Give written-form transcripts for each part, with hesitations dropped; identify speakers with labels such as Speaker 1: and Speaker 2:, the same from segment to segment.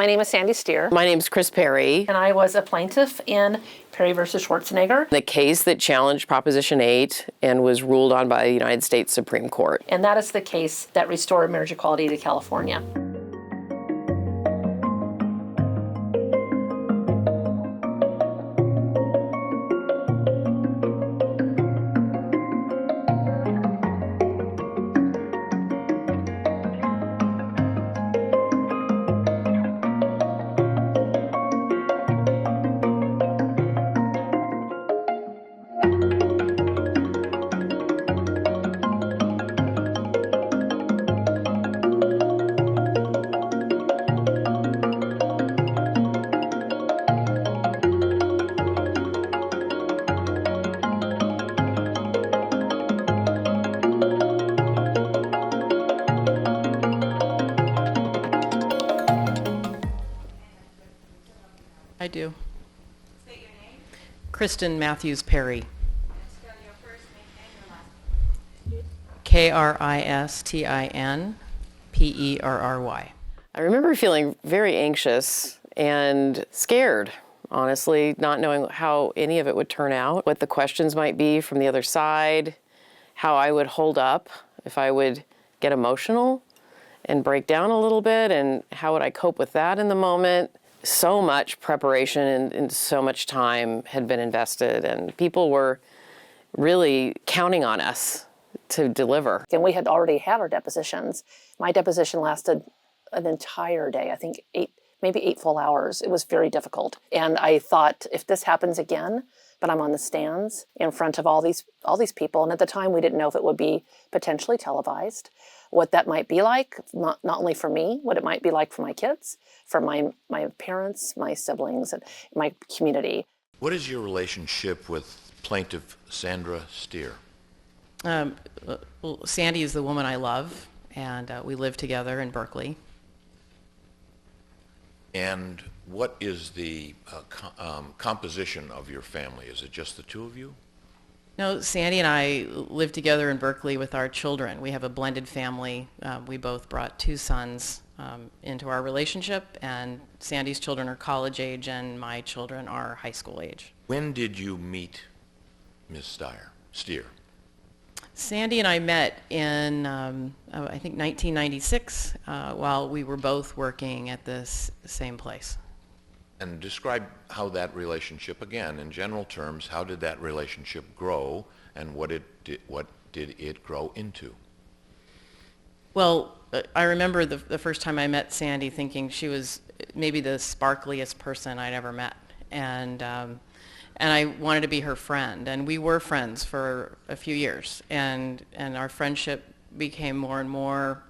Speaker 1: name is Sandy Stier.
Speaker 2: My name's Kris Perry.
Speaker 1: And I was a plaintiff in Perry versus Schwarzenegger.
Speaker 2: The case that challenged Proposition 8 and was ruled on by the United States Supreme Court.
Speaker 1: And that is the case that restored marriage equality to California.
Speaker 3: I do. State your name. Kristen Matthews Perry.
Speaker 4: Spell your first name and your last
Speaker 3: Kristin Perry.
Speaker 2: I remember feeling very anxious and scared, honestly, not knowing how any of it would turn out, what the questions might be from the other side, how I would hold up, if I would get emotional and break down a little bit, and how would I cope with that in the moment. So much preparation and so much time had been invested, and people were really counting on us to deliver.
Speaker 1: And we had already had our depositions. My deposition lasted an entire day, I think maybe 8 full hours. It was very difficult. And I thought, if this happens again, but I'm on the stands in front of all these people, and at the time we didn't know if it would be potentially televised, what that might be like, not only for me, what it might be like for my kids, for my parents, my siblings, and my community.
Speaker 5: What is your relationship with plaintiff Sandra Stier?
Speaker 3: Well, Sandy is the woman I love, and we live together in Berkeley.
Speaker 5: And what is the composition of your family? Is it just the two of you?
Speaker 3: No, Sandy and I live together in Berkeley with our children. We have a blended family. We both brought 2 sons into our relationship, and Sandy's children are college age and my children are high school age.
Speaker 5: When did you meet Ms. Stier?
Speaker 3: Sandy and I met in, I think, 1996 while we were both working at this same place.
Speaker 5: And describe how that relationship, again, in general terms, how did that relationship grow, and what did it grow into?
Speaker 3: Well, I remember the first time I met Sandy thinking she was maybe the sparkliest person I'd ever met. And I wanted to be her friend. And we were friends for a few years. And our friendship became more and more,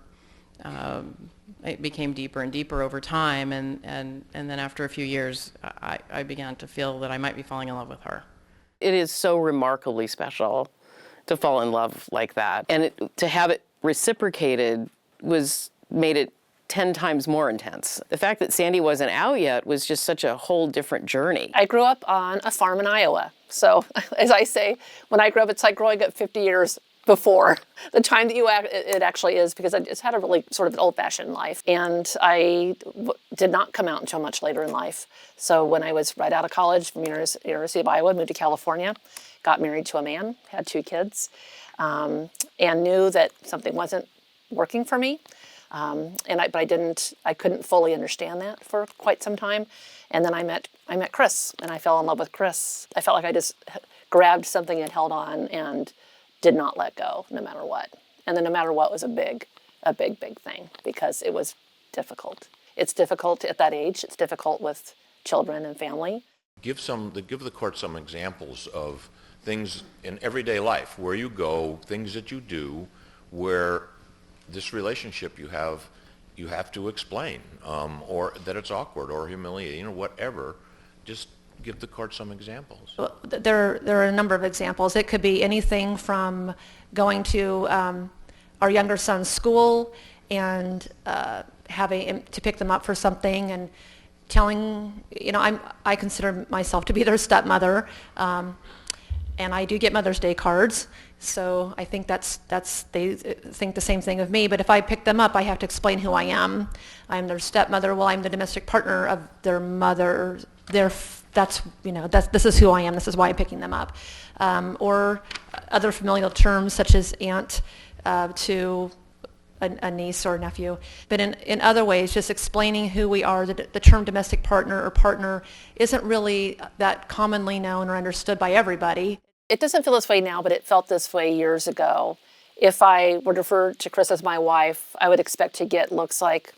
Speaker 3: it became deeper and deeper over time. And then after a few years, I began to feel that I might be falling in love with her.
Speaker 2: It is so remarkably special to fall in love like that. And to have it reciprocated made it 10 times more intense. The fact that Sandy wasn't out yet was just such a whole different journey.
Speaker 1: I grew up on a farm in Iowa. So, as I say, when I grew up, it's like growing up 50 years before the time that it actually is, because I just had a really sort of an old-fashioned life. And I did not come out until much later in life. So when I was right out of college from University of Iowa, moved to California, got married to a man, had 2 kids, and knew that something wasn't working for me. But I couldn't fully understand that for quite some time. And then I met Kris, and I fell in love with Kris. I felt like I just grabbed something and held on and did not let go, no matter what. And the no matter what was a big thing, because it was difficult. It's difficult at that age. It's difficult with children and family.
Speaker 5: Give the court some examples of things in everyday life, where you go, things that you do, where this relationship you have to explain, or that it's awkward or humiliating or whatever. Just give the court some examples.
Speaker 4: Well, there are a number of examples. It could be anything from going to our younger son's school and having to pick them up for something and telling, I consider myself to be their stepmother, and I do get Mother's Day cards, So I think they think the same thing of me. But if I pick them up, I have to explain who I am. I'm their stepmother. Well, I'm the domestic partner of their mother. This is who I am. This is why I'm picking them up. Or other familial terms such as aunt to a niece or nephew. But in other ways, just explaining who we are, the term domestic partner or partner isn't really that commonly known or understood by everybody.
Speaker 1: It doesn't feel this way now, but it felt this way years ago. If I were to refer to Kris as my wife, I would expect to get looks like,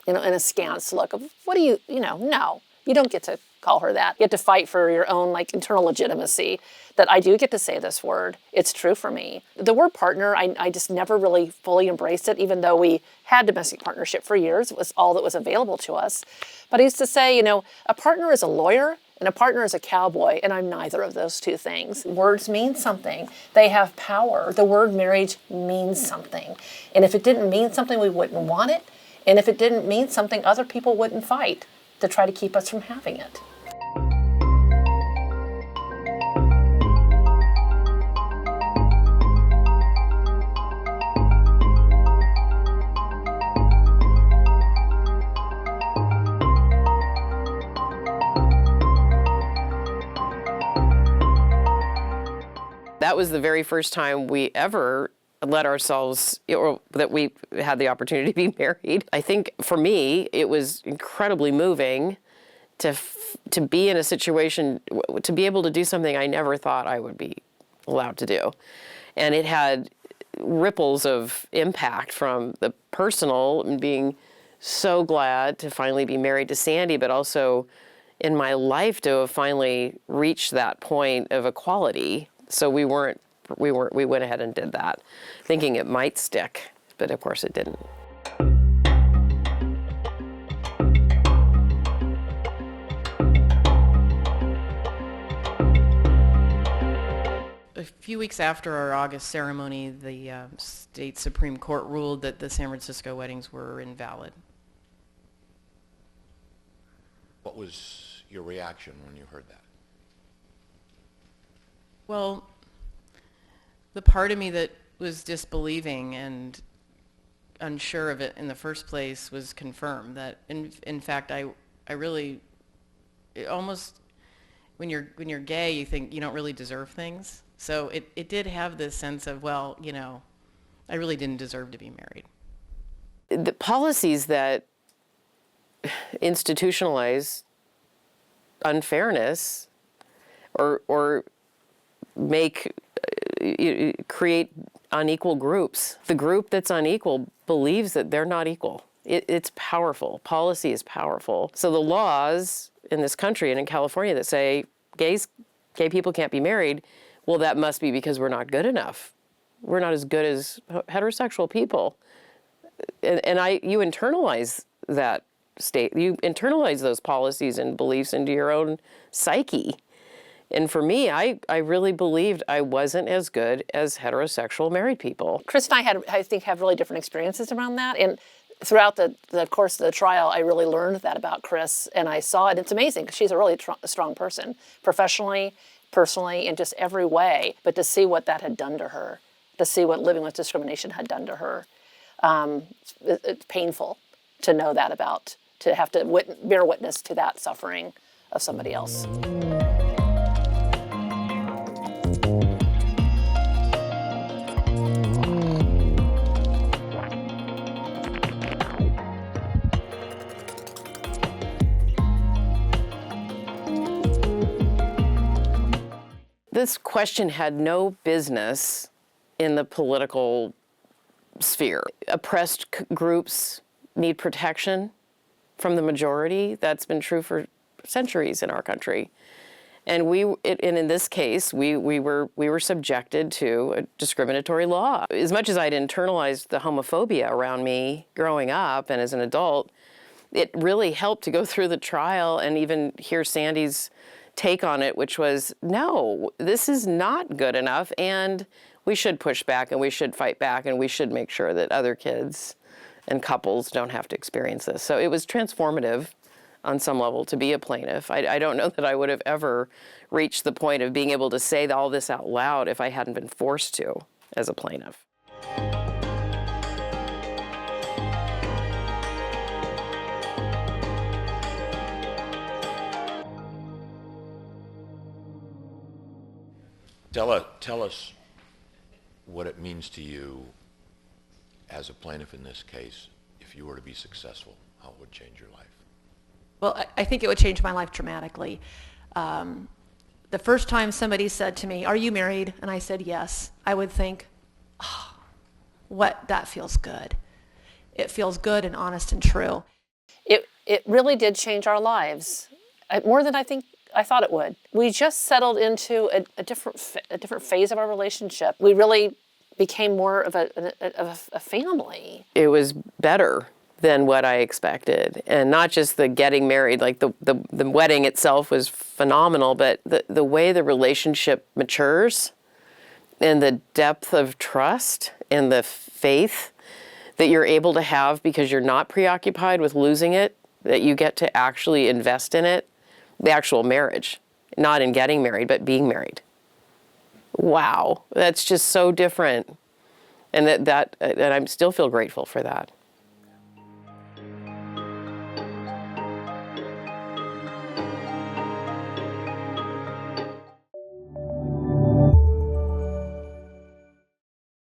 Speaker 1: in a askance look of, what do you, no, you don't get to call her that. You have to fight for your own internal legitimacy that I do get to say this word. It's true for me. The word partner, I just never really fully embraced it, even though we had domestic partnership for years. It was all that was available to us. But I used to say, a partner is a lawyer and a partner is a cowboy, and I'm neither of those two things. Words mean something. They have power. The word marriage means something. And if it didn't mean something, we wouldn't want it. And if it didn't mean something, other people wouldn't fight to try to keep us from having it.
Speaker 2: That was the very first time we ever let ourselves, or that we had the opportunity to be married. I think for me, it was incredibly moving to be in a situation, to be able to do something I never thought I would be allowed to do. And it had ripples of impact from the personal and being so glad to finally be married to Sandy, but also in my life to have finally reached that point of equality. So we went ahead and did that, thinking it might stick, but of course it didn't.
Speaker 3: A few weeks after our August ceremony, the state Supreme Court ruled that the San Francisco weddings were invalid.
Speaker 5: What was your reaction when you heard that?
Speaker 3: Well, the part of me that was disbelieving and unsure of it in the first place was confirmed that, in fact, I really, almost, when you're gay, you think you don't really deserve things. So it did have this sense of, well, I really didn't deserve to be married.
Speaker 2: The policies that institutionalize unfairness or create unequal groups. The group that's unequal believes that they're not equal. It's powerful. Policy is powerful. So the laws in this country and in California that say gay people can't be married, well, that must be because we're not good enough. We're not as good as heterosexual people. And you internalize that state. You internalize those policies and beliefs into your own psyche. And for me, I really believed I wasn't as good as heterosexual married people.
Speaker 1: Kris and I have really different experiences around that. And throughout the course of the trial, I really learned that about Kris. And I saw it. It's amazing because she's a really strong person, professionally, personally, in just every way. But to see what that had done to her, to see what living with discrimination had done to her, it's painful to know that about, to have to bear witness to that suffering of somebody else.
Speaker 2: This question had no business in the political sphere. Oppressed groups need protection from the majority. That's been true for centuries in our country. And in this case, we were subjected to a discriminatory law. As much as I'd internalized the homophobia around me growing up and as an adult, it really helped to go through the trial and even hear Sandy's take on it, which was, no, this is not good enough, and we should push back and we should fight back and we should make sure that other kids and couples don't have to experience this. So it was transformative on some level to be a plaintiff. I don't know that I would have ever reached the point of being able to say all this out loud if I hadn't been forced to as a plaintiff.
Speaker 5: Tell us what it means to you as a plaintiff in this case. If you were to be successful, how it would change your life?
Speaker 4: Well, I think it would change my life dramatically. The first time somebody said to me, "Are you married?" and I said yes, I would think, oh, that feels good. It feels good and honest and true.
Speaker 1: It really did change our lives, more than I thought it would. We just settled into a different phase of our relationship. We really became more of a family.
Speaker 2: It was better than what I expected. And not just the getting married, like the wedding itself was phenomenal, but the way the relationship matures and the depth of trust and the faith that you're able to have because you're not preoccupied with losing it, that you get to actually invest in it, the actual marriage, not in getting married, but being married. Wow, that's just so different. And that I still feel grateful for that.